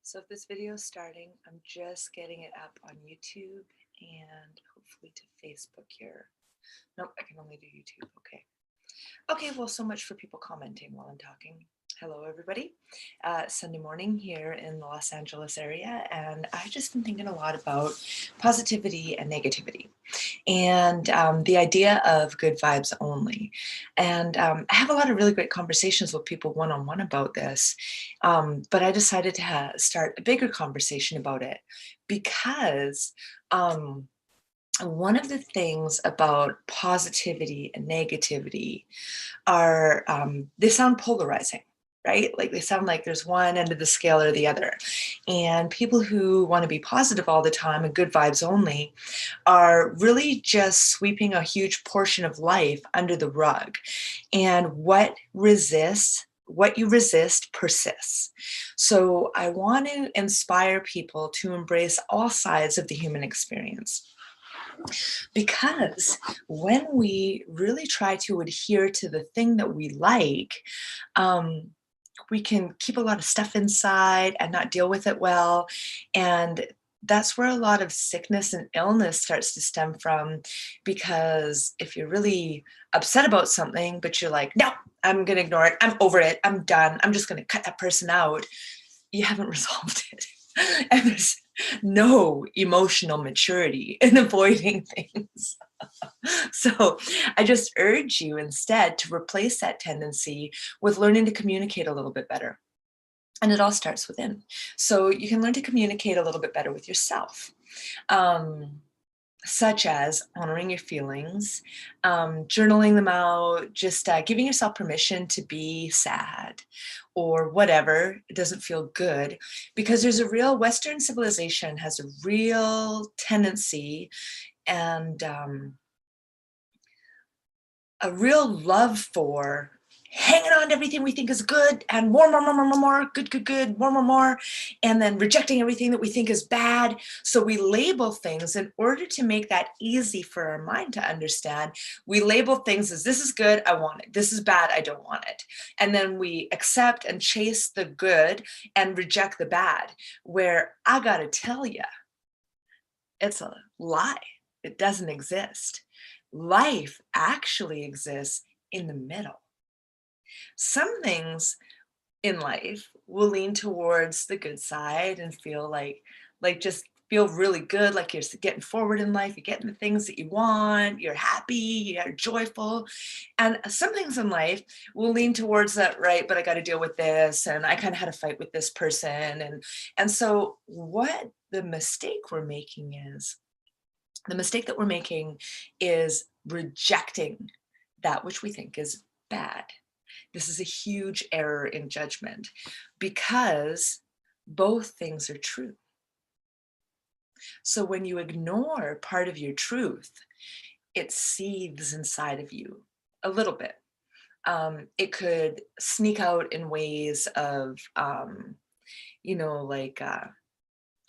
So if this video is starting, I'm just getting it up on YouTube and hopefully to Facebook here. Nope, I can only do YouTube. Okay. Okay, well, so much for people commenting while I'm talking. Hello, everybody. Sunday morning here in the Los Angeles area, and I've just been thinking a lot about positivity and negativity and the idea of good vibes only. And I have a lot of really great conversations with people one-on-one about this, but I decided to start a bigger conversation about it because one of the things about positivity and negativity are they sound polarizing, right? Like they sound like there's one end of the scale or the other. And people who want to be positive all the time and good vibes only are really just sweeping a huge portion of life under the rug. And what you resist persists. So I want to inspire people to embrace all sides of the human experience. Because when we really try to adhere to the thing that we like, um, we can keep a lot of stuff inside and not deal with it well. And that's where a lot of sickness and illness starts to stem from. Because if you're really upset about something, but you're like, no, I'm going to ignore it. I'm over it. I'm done. I'm just going to cut that person out. You haven't resolved it. And there's no emotional maturity in avoiding things. So I just urge you instead to replace that tendency with learning to communicate a little bit better. And it all starts within. So you can learn to communicate a little bit better with yourself. Such as honoring your feelings, journaling them out, just giving yourself permission to be sad or whatever. It doesn't feel good because there's a real Western civilization has a real tendency and a real love for hanging on to everything we think is good and more, good, more, and then rejecting everything that we think is bad. So we label things in order to make that easy for our mind to understand. We label things as this is good, I want it. This is bad, I don't want it. And then we accept and chase the good and reject the bad, where I gotta tell you, it's a lie. It doesn't exist. Life actually exists in the middle. Some things in life will lean towards the good side and feel like just feel really good, like you're getting forward in life, you're getting the things that you want, you're happy, you're joyful. And some things in life will lean towards that, right? But I got to deal with this, and I kind of had a fight with this person. And so what the mistake we're making is the mistake that we're making is rejecting that which we think is bad. This is a huge error in judgment because both things are true. So when you ignore part of your truth, it seethes inside of you a little bit. It could sneak out in ways of, like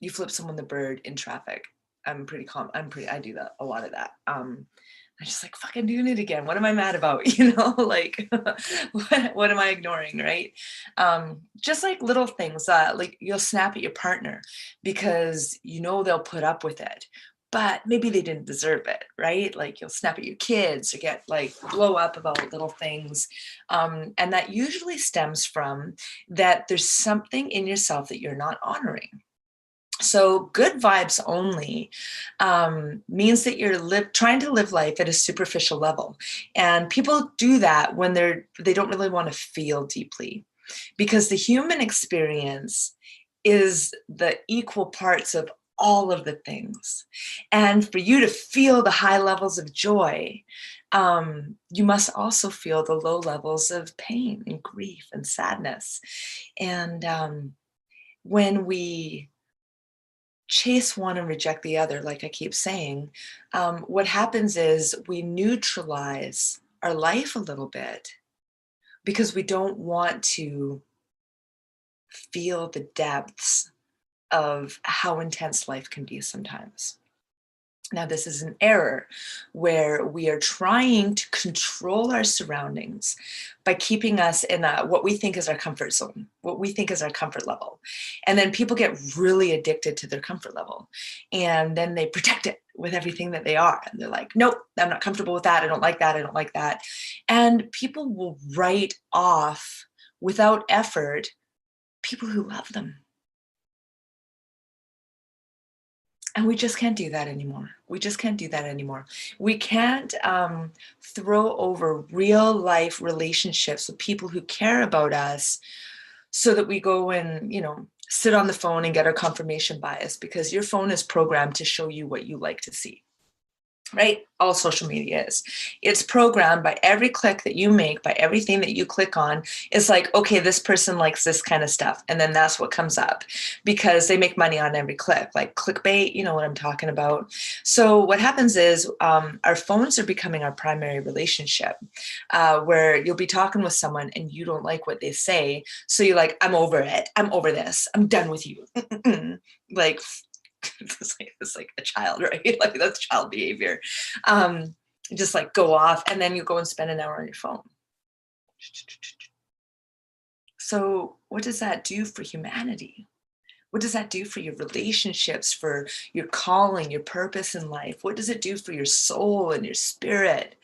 you flip someone the bird in traffic. I do that, a lot of that. I'm just like, fucking doing it again. What am I mad about? Like, what am I ignoring, right? Just like little things, like you'll snap at your partner because they'll put up with it, but maybe they didn't deserve it, right? Like you'll snap at your kids or get like blow up about little things. And that usually stems from that there's something in yourself that you're not honoring. So good vibes only means that you're trying to live life at a superficial level. And people do that when they don't really want to feel deeply, because the human experience is the equal parts of all of the things. And for you to feel the high levels of joy, you must also feel the low levels of pain and grief and sadness. And when we chase one and reject the other, like I keep saying, what happens is we neutralize our life a little bit because we don't want to feel the depths of how intense life can be sometimes. Now, this is an error where we are trying to control our surroundings by keeping us in what we think is our comfort zone, what we think is our comfort level. And then people get really addicted to their comfort level. And then they protect it with everything that they are. And they're like, nope, I'm not comfortable with that. I don't like that. I don't like that. And people will write off without effort people who love them. And we just can't do that anymore. We just can't do that anymore. We can't throw over real life relationships with people who care about us so that we go and, sit on the phone and get our confirmation bias, because your phone is programmed to show you what you like to see. Right? All social media is. It's programmed by every click that you make, by everything that you click on. It's like, okay, this person likes this kind of stuff. And then that's what comes up, because they make money on every click, like clickbait, you know what I'm talking about. So what happens is our phones are becoming our primary relationship, where you'll be talking with someone and you don't like what they say. So you're like, I'm over it. I'm over this. I'm done with you. Like, it's like a child, right? Like that's child behavior. Just like go off, and then you go and spend an hour on your phone. So what does that do for humanity? What does that do for your relationships, for your calling, your purpose in life? What does it do for your soul and your spirit?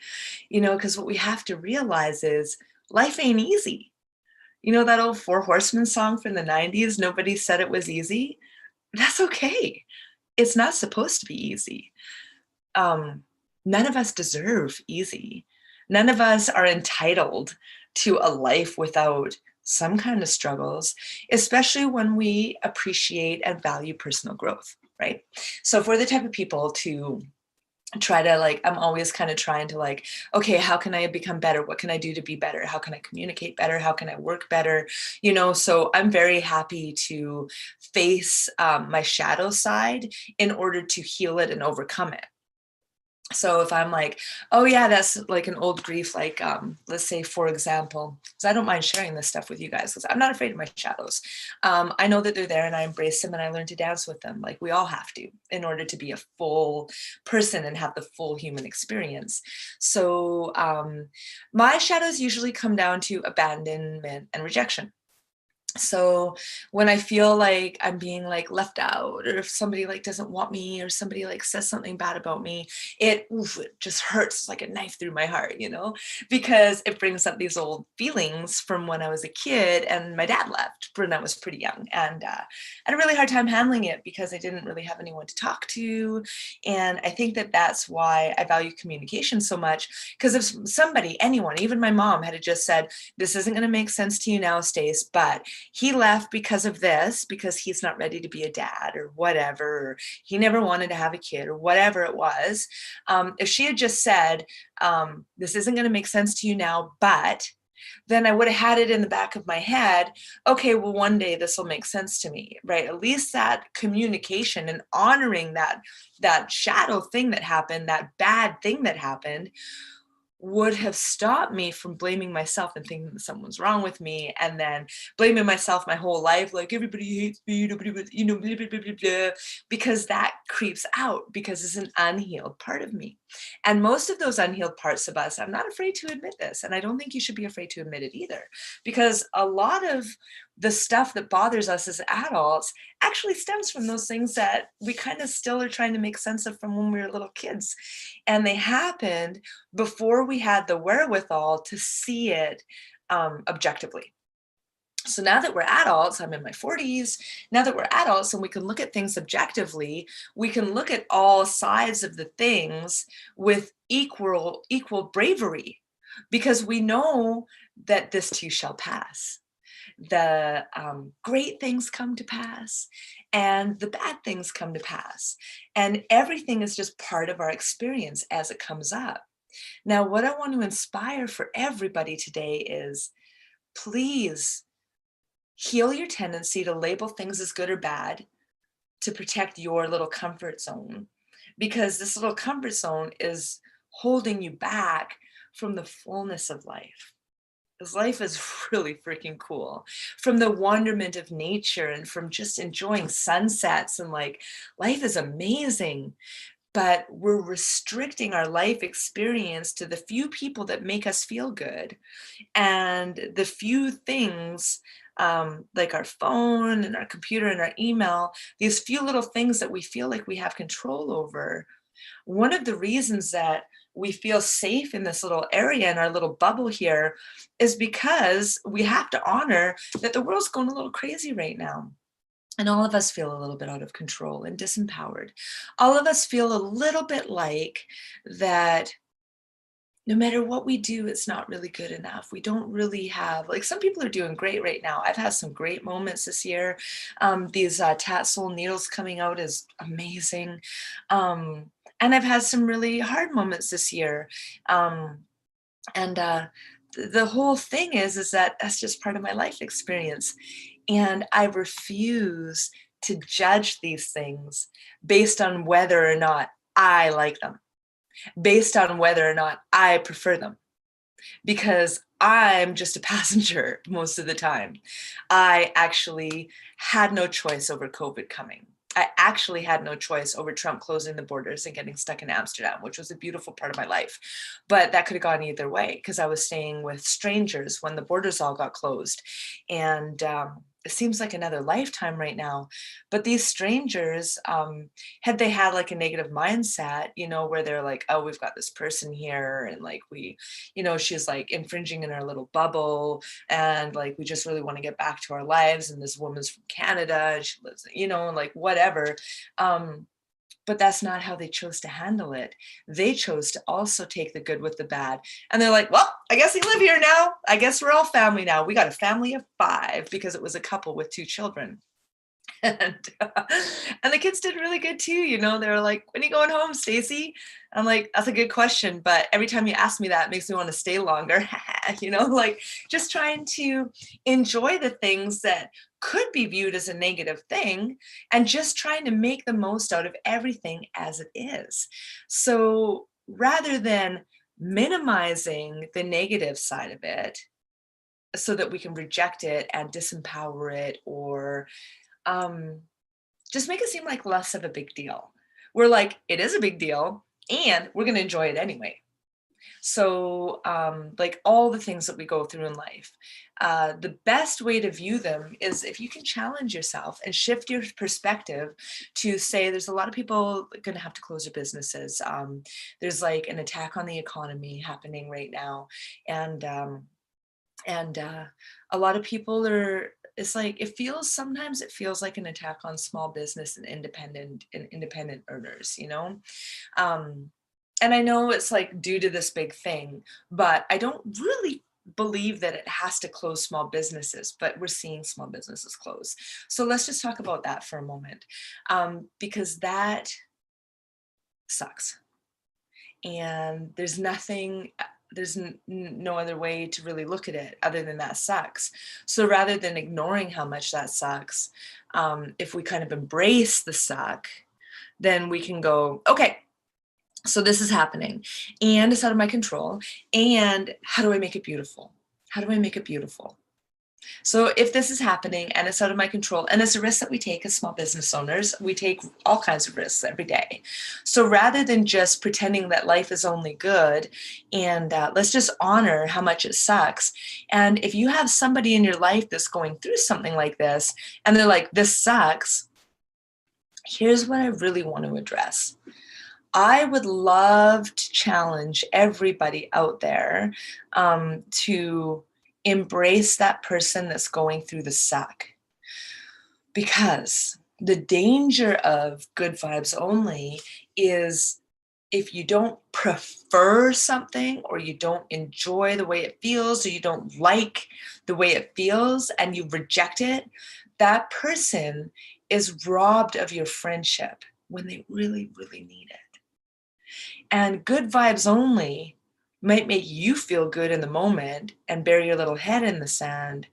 Because what we have to realize is life ain't easy. You know that old Four Horsemen song from the 90s, nobody said it was easy? That's okay. It's not supposed to be easy. None of us deserve easy. None of us are entitled to a life without some kind of struggles, especially when we appreciate and value personal growth, right? So if we're the type of people to try to I'm always kind of trying to okay, how can I become better? What can I do to be better? How can I communicate better? How can I work better? So I'm very happy to face my shadow side in order to heal it and overcome it. So if I'm like, oh yeah, that's like an old grief, let's say, for example, because I don't mind sharing this stuff with you guys, because I'm not afraid of my shadows. I know that they're there and I embrace them and I learn to dance with them, like we all have to, in order to be a full person and have the full human experience. So my shadows usually come down to abandonment and rejection. So when I feel like I'm being left out, or if somebody doesn't want me, or somebody says something bad about me, it just hurts like a knife through my heart, because it brings up these old feelings from when I was a kid and my dad left when I was pretty young, and I had a really hard time handling it because I didn't really have anyone to talk to. And I think that that's why I value communication so much, because if somebody, anyone, even my mom, had just said, this isn't going to make sense to you now, Stace, but he left because of this, because he's not ready to be a dad or whatever, or he never wanted to have a kid or whatever it was. If she had just said, this isn't going to make sense to you now, but then I would have had it in the back of my head, okay, well, one day this will make sense to me, right? At least that communication and honoring that shadow thing that happened, that bad thing that happened, would have stopped me from blaming myself and thinking that someone's wrong with me, and then blaming myself my whole life, like everybody hates me, nobody, blah, blah, blah, blah, blah, because that creeps out, because it's an unhealed part of me. And most of those unhealed parts of us, I'm not afraid to admit this, and I don't think you should be afraid to admit it either, because a lot of the stuff that bothers us as adults actually stems from those things that we kind of still are trying to make sense of from when we were little kids. And they happened before we had the wherewithal to see it objectively. So now that we're adults, I'm in my 40s, now that we're adults and we can look at things objectively, we can look at all sides of the things with equal bravery, because we know that this too shall pass. The great things come to pass and the bad things come to pass. And everything is just part of our experience as it comes up. Now, what I want to inspire for everybody today is, please heal your tendency to label things as good or bad to protect your little comfort zone, because this little comfort zone is holding you back from the fullness of life. Because life is really freaking cool, from the wonderment of nature and from just enjoying sunsets, and life is amazing. but we're restricting our life experience to the few people that make us feel good, and the few things, like our phone and our computer and our email, these few little things that we feel like we have control over. One of the reasons that we feel safe in this little area in our little bubble here is because we have to honor that the world's going a little crazy right now. And all of us feel a little bit out of control and disempowered. All of us feel a little bit like that no matter what we do, it's not really good enough. We don't really have, like, some people are doing great right now. I've had some great moments this year. These tassel needles coming out is amazing. And I've had some really hard moments this year. Um, and the whole thing is that that's just part of my life experience. And I refuse to judge these things based on whether or not I like them, based on whether or not I prefer them, because I'm just a passenger most of the time. I actually had no choice over COVID coming. I actually had no choice over Trump closing the borders and getting stuck in Amsterdam, which was a beautiful part of my life. But that could have gone either way because I was staying with strangers when the borders all got closed. And it seems like another lifetime right now. But these strangers, had they had like a negative mindset, where they're like, oh, we've got this person here and like she's like infringing in our little bubble, and like we just really want to get back to our lives, and this woman's from Canada and she lives, like whatever. But that's not how they chose to handle it. They chose to also take the good with the bad. And they're like, well, I guess we live here now. I guess we're all family now. We got a family of 5 because it was a couple with 2 children. And and the kids did really good too. They were like, when are you going home, Stacy? I'm like, that's a good question, but every time you ask me that, it makes me want to stay longer. Like just trying to enjoy the things that could be viewed as a negative thing, and just trying to make the most out of everything as it is. So rather than minimizing the negative side of it so that we can reject it and disempower it, or um, just make it seem like less of a big deal. We're like, it is a big deal and we're going to enjoy it anyway. So, like all the things that we go through in life, the best way to view them is if you can challenge yourself and shift your perspective to say, there's a lot of people going to have to close their businesses. There's like an attack on the economy happening right now. And a lot of people are, it's like sometimes it feels like an attack on small business and independent earners. um, and I know it's like due to this big thing, but I don't really believe that it has to close small businesses, but we're seeing small businesses close. So let's just talk about that for a moment, because that sucks. And there's no other way to really look at it other than that sucks. So rather than ignoring how much that sucks, if we kind of embrace the suck, then we can go, okay, so this is happening and it's out of my control, and how do I make it beautiful? How do I make it beautiful? So if this is happening and it's out of my control, and it's a risk that we take as small business owners, we take all kinds of risks every day. So rather than just pretending that life is only good, and let's just honor how much it sucks. And if you have somebody in your life that's going through something like this, and they're like, this sucks, here's what I really want to address. I would love to challenge everybody out there, to embrace that person that's going through the suck. Because the danger of good vibes only is if you don't prefer something, or you don't enjoy the way it feels, or you don't like the way it feels and you reject it, that person is robbed of your friendship when they really, really need it. And good vibes only might make you feel good in the moment and bury your little head in the sand,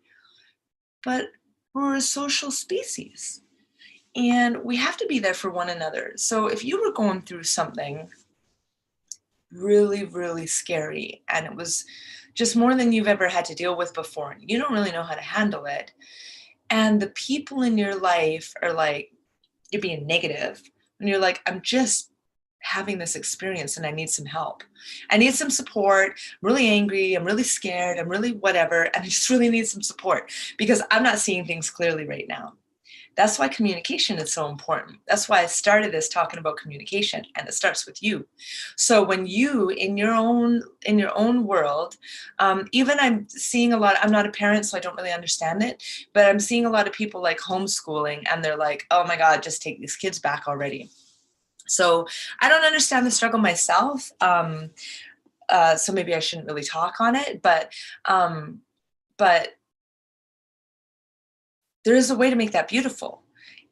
but we're a social species and we have to be there for one another. So if you were going through something really, really scary, and it was just more than you've ever had to deal with before, and you don't really know how to handle it, and the people in your life are like, you're being negative, and you're like, I'm just having this experience and I need some help. I need some support. I'm really angry. I'm really scared. I'm really whatever. And I just really need some support because I'm not seeing things clearly right now. That's why communication is so important. That's why I started this talking about communication, and it starts with you. So when you in your own world, even I'm seeing a lot. I'm not a parent, so I don't really understand it. But I'm seeing a lot of people like homeschooling, and they're like, "Oh my God, just take these kids back already." So I don't understand the struggle myself. So maybe I shouldn't really talk on it, um, but there is a way to make that beautiful.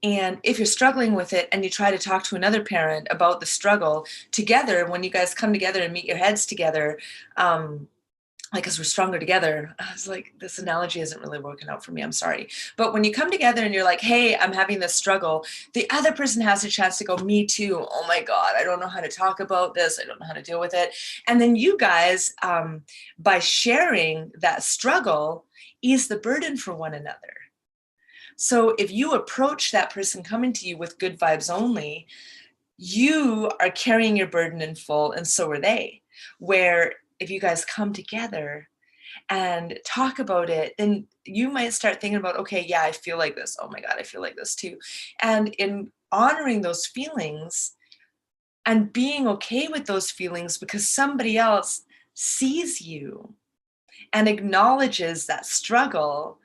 And if you're struggling with it and you try to talk to another parent about the struggle together, when you guys come together and meet your heads together, like, because we're stronger together. I was like, this analogy isn't really working out for me. I'm sorry. But when you come together and you're like, hey, I'm having this struggle, the other person has a chance to go, me too. Oh my God, I don't know how to talk about this. I don't know how to deal with it. And then you guys, by sharing that struggle, ease the burden for one another. So if you approach that person coming to you with good vibes only, you are carrying your burden in full, and so are they. Where if you guys come together and talk about it, then you might start thinking about, okay, yeah, I feel like this. Oh my God, I feel like this too. And in honoring those feelings and being okay with those feelings because somebody else sees you and acknowledges that struggle,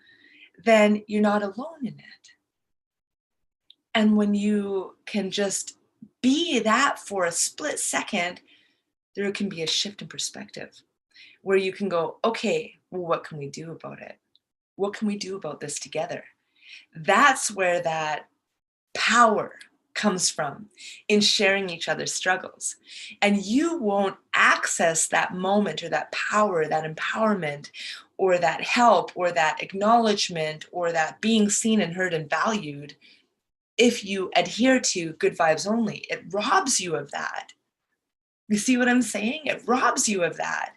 then you're not alone in it. And when you can just be that for a split second, there can be a shift in perspective where you can go, okay, well, what can we do about it? What can we do about this together? That's where that power comes from, in sharing each other's struggles. And you won't access that moment or that power, that empowerment, or that help, or that acknowledgement, or that being seen and heard and valued if you adhere to good vibes only. It robs you of that. You see what I'm saying? It robs you of that.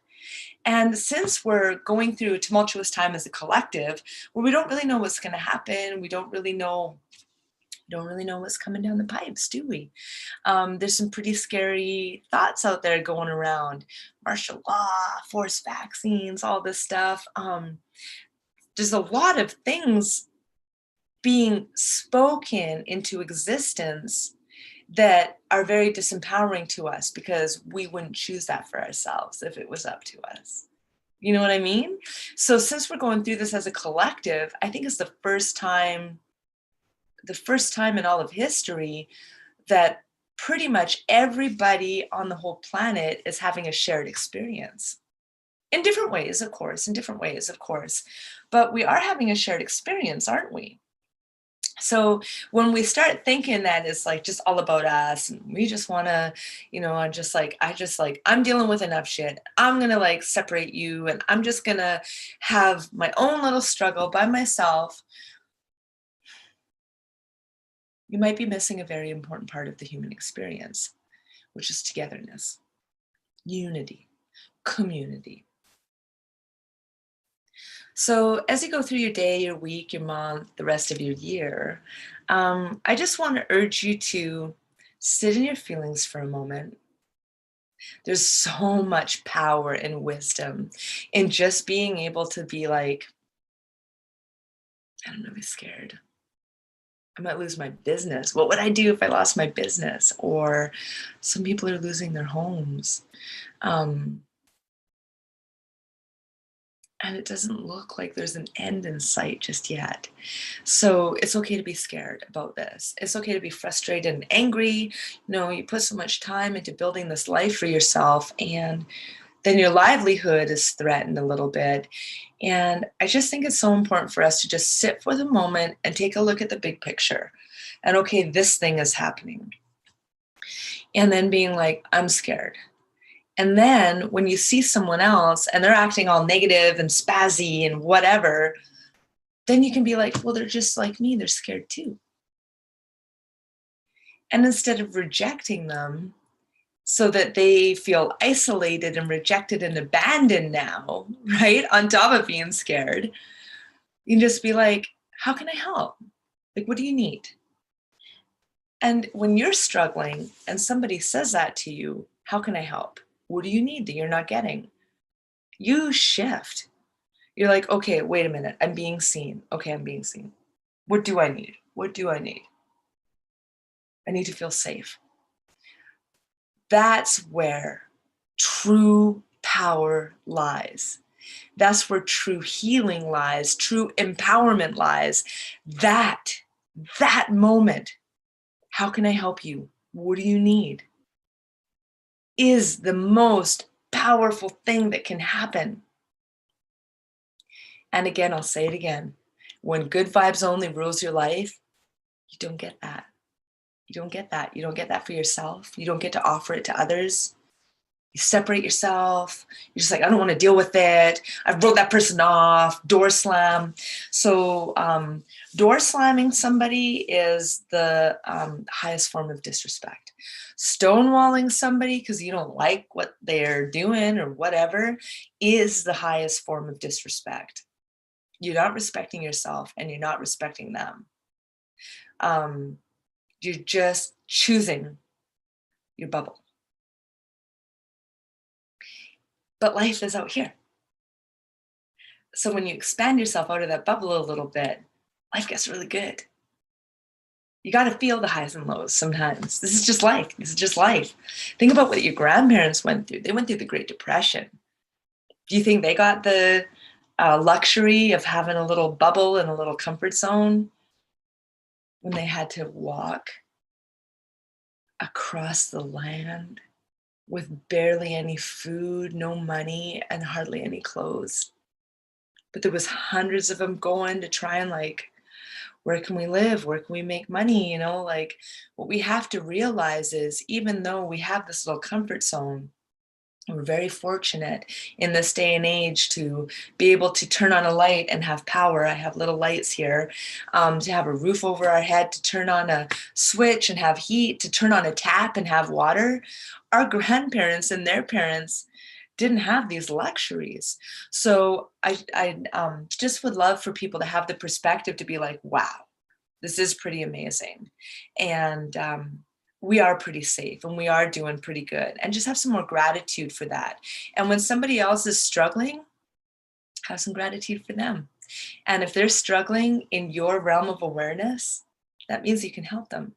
And since we're going through a tumultuous time as a collective, where we don't really know what's going to happen, we don't really know what's coming down the pipes, do we? There's some pretty scary thoughts out there going around: martial law, forced vaccines, all this stuff. There's a lot of things being spoken into existence that are very disempowering to us because we wouldn't choose that for ourselves if it was up to us. You know what I mean? So since we're going through this as a collective, I think it's the first time in all of history that pretty much everybody on the whole planet is having a shared experience. In different ways, of course, But we are having a shared experience, aren't we? So when we start thinking that it's like just all about us and we just want to, I'm dealing with enough shit. I'm going to like separate you and I'm just going to have my own little struggle by myself. You might be missing a very important part of the human experience, which is togetherness, unity, community. So as you go through your day, your week, your month, the rest of your year, I just want to urge you to sit in your feelings for a moment. There's so much power and wisdom in just being able to be like, I don't know, be scared. I might lose my business. What would I do if I lost my business? Or some people are losing their homes. Um, and it doesn't look like there's an end in sight just yet. So it's okay to be scared about this. It's okay to be frustrated and angry. You put so much time into building this life for yourself, and then your livelihood is threatened a little bit. And I just think it's so important for us to just sit for the moment and take a look at the big picture. And okay, this thing is happening. And then being like, I'm scared. And then when you see someone else and they're acting all negative and spazzy and whatever, then you can be like, well, they're just like me. They're scared too. And instead of rejecting them so that they feel isolated and rejected and abandoned now, right, on top of being scared, you can just be like, how can I help? Like, what do you need? And when you're struggling and somebody says that to you, how can I help? What do you need that you're not getting? You shift. You're like, okay, wait a minute. I'm being seen. Okay, I'm being seen. What do I need? What do I need? I need to feel safe. That's where true power lies. That's where true healing lies, true empowerment lies. That moment, how can I help you? What do you need? Is the most powerful thing that can happen. And again, I'll say it again. When good vibes only rules your life, you don't get that. You don't get that. You don't get that for yourself. You don't get to offer it to others. You separate yourself. You're just like, I don't want to deal with it. I wrote that person off. Door slam. So door slamming somebody is the highest form of disrespect. Stonewalling somebody because you don't like what they're doing or whatever is the highest form of disrespect. You're not respecting yourself and you're not respecting them. You're just choosing your bubble. But life is out here. So when you expand yourself out of that bubble a little bit, life gets really good. You got to feel the highs and lows sometimes. This is just life. This is just life. Think about what your grandparents went through. They went through the Great Depression. Do you think they got the luxury of having a little bubble and a little comfort zone when they had to walk across the land with barely any food, no money, and hardly any clothes? But there was hundreds of them going to try and like, where can we live? Where can we make money? You know, like what we have to realize is even though we have this little comfort zone, we're very fortunate in this day and age to be able to turn on a light and have power. I have little lights here, to have a roof over our head, to turn on a switch and have heat, to turn on a tap and have water. Our grandparents and their parents didn't have these luxuries. So I just would love for people to have the perspective to be like, wow, this is pretty amazing. And we are pretty safe and we are doing pretty good. And just have some more gratitude for that. And when somebody else is struggling, have some gratitude for them. And if they're struggling in your realm of awareness, that means you can help them.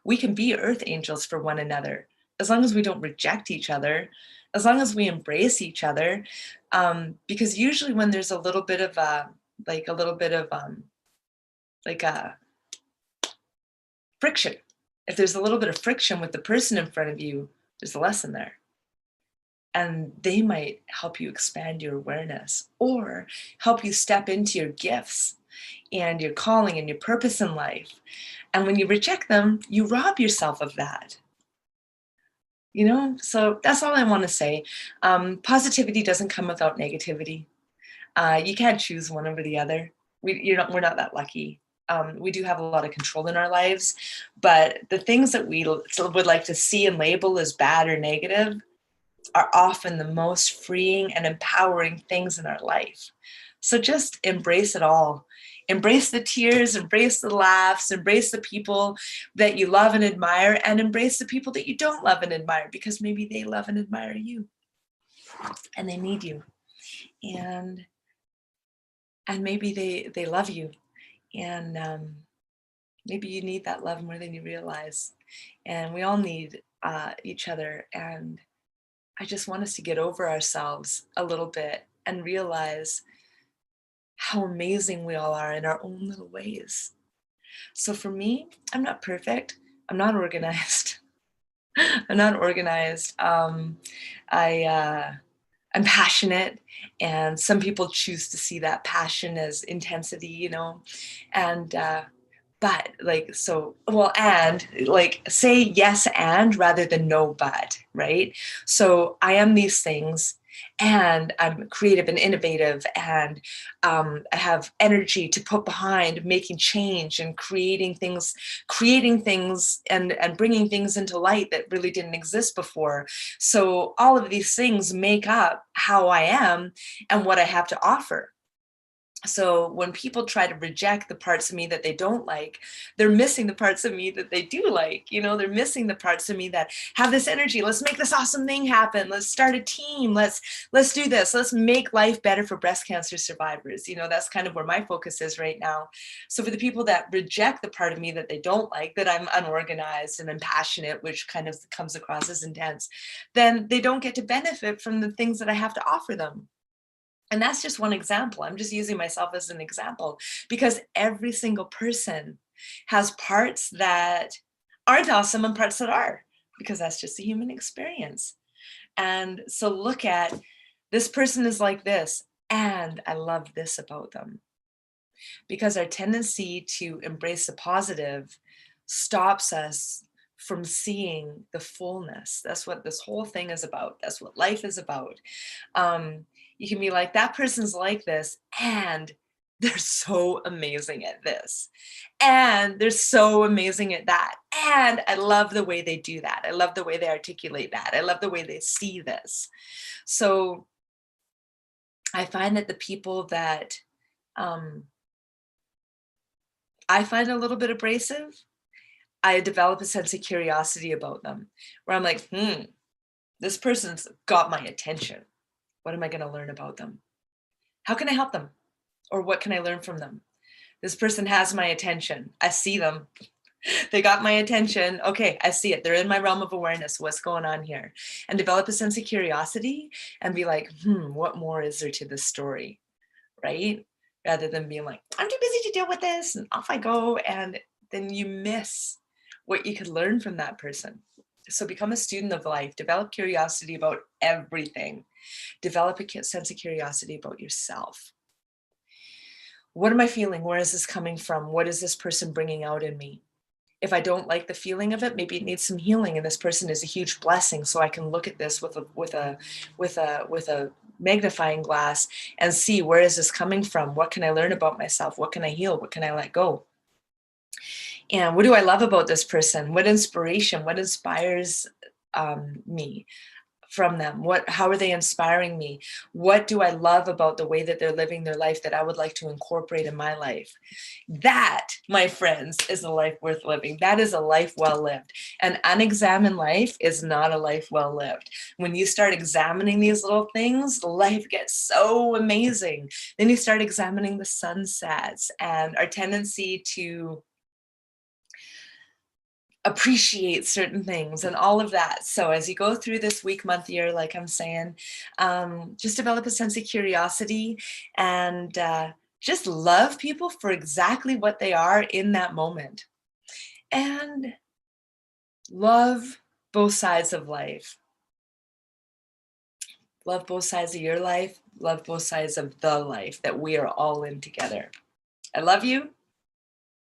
We can be earth angels for one another as long as we don't reject each other, as long as we embrace each other. Because usually when there's a little bit of friction, if there's a little bit of friction with the person in front of you, there's a lesson there. And they might help you expand your awareness or help you step into your gifts and your calling and your purpose in life. And when you reject them, you rob yourself of that. You know, so that's all I want to say. Positivity doesn't come without negativity. You can't choose one over the other. We're not that lucky. We do have a lot of control in our lives, but the things that we would like to see and label as bad or negative are often the most freeing and empowering things in our life. So just embrace it all. Embrace the tears, embrace the laughs, embrace the people that you love and admire, and embrace the people that you don't love and admire, because maybe they love and admire you and they need you. And maybe they love you, and maybe you need that love more than you realize. And we all need each other. And I just want us to get over ourselves a little bit and realize how amazing we all are in our own little ways. So for me, I'm not perfect. I'm not organized. I'm not organized. I'm passionate, and some people choose to see that passion as intensity, you know, and but like, so well, and like say yes and rather than no but, right? So I am these things, and I'm creative and innovative, and I have energy to put behind making change and creating things and bringing things into light that really didn't exist before. So all of these things make up how I am and what I have to offer. So when people try to reject the parts of me that they don't like, they're missing the parts of me that they do like. You know, they're missing the parts of me that have this energy. Let's make this awesome thing happen. Let's start a team. Let's do this. Let's make life better for breast cancer survivors. You know, that's kind of where my focus is right now. So for the people that reject the part of me that they don't like, that I'm unorganized and impassionate, which kind of comes across as intense, then they don't get to benefit from the things that I have to offer them. And that's just one example. I'm just using myself as an example because every single person has parts that aren't awesome and parts that are, because that's just a human experience. And so look at, this person is like this, and I love this about them. Because our tendency to embrace the positive stops us from seeing the fullness. That's what this whole thing is about. That's what life is about. You can be like, that person's like this, and they're so amazing at this. And they're so amazing at that. And I love the way they do that. I love the way they articulate that. I love the way they see this. So I find that the people that I find a little bit abrasive, I develop a sense of curiosity about them, where I'm like, this person's got my attention. What am I going to learn about them? How can I help them? Or what can I learn from them? This person has my attention. I see them. They got my attention. Okay, I see it. They're in my realm of awareness. What's going on here? And develop a sense of curiosity and be like, what more is there to this story? Right? Rather than being like, I'm too busy to deal with this, and off I go. And then you miss what you could learn from that person. So become a student of life, develop curiosity about everything, develop a sense of curiosity about yourself. What am I feeling? Where is this coming from? What is this person bringing out in me? If I don't like the feeling of it, maybe it needs some healing, and this person is a huge blessing. So I can look at this with a magnifying glass and see, where is this coming from? What can I learn about myself? What can I heal? What can I let go? And what do I love about this person? What inspiration? What inspires me from them? How are they inspiring me? What do I love about the way that they're living their life that I would like to incorporate in my life? That, my friends, is a life worth living. That is a life well lived. An unexamined life is not a life well lived. When you start examining these little things, life gets so amazing. Then you start examining the sunsets and our tendency to appreciate certain things and all of that. So as you go through this week, month, year, like I'm saying, just develop a sense of curiosity and just love people for exactly what they are in that moment. And love both sides of life. Love both sides of your life. Love both sides of the life that we are all in together. I love you.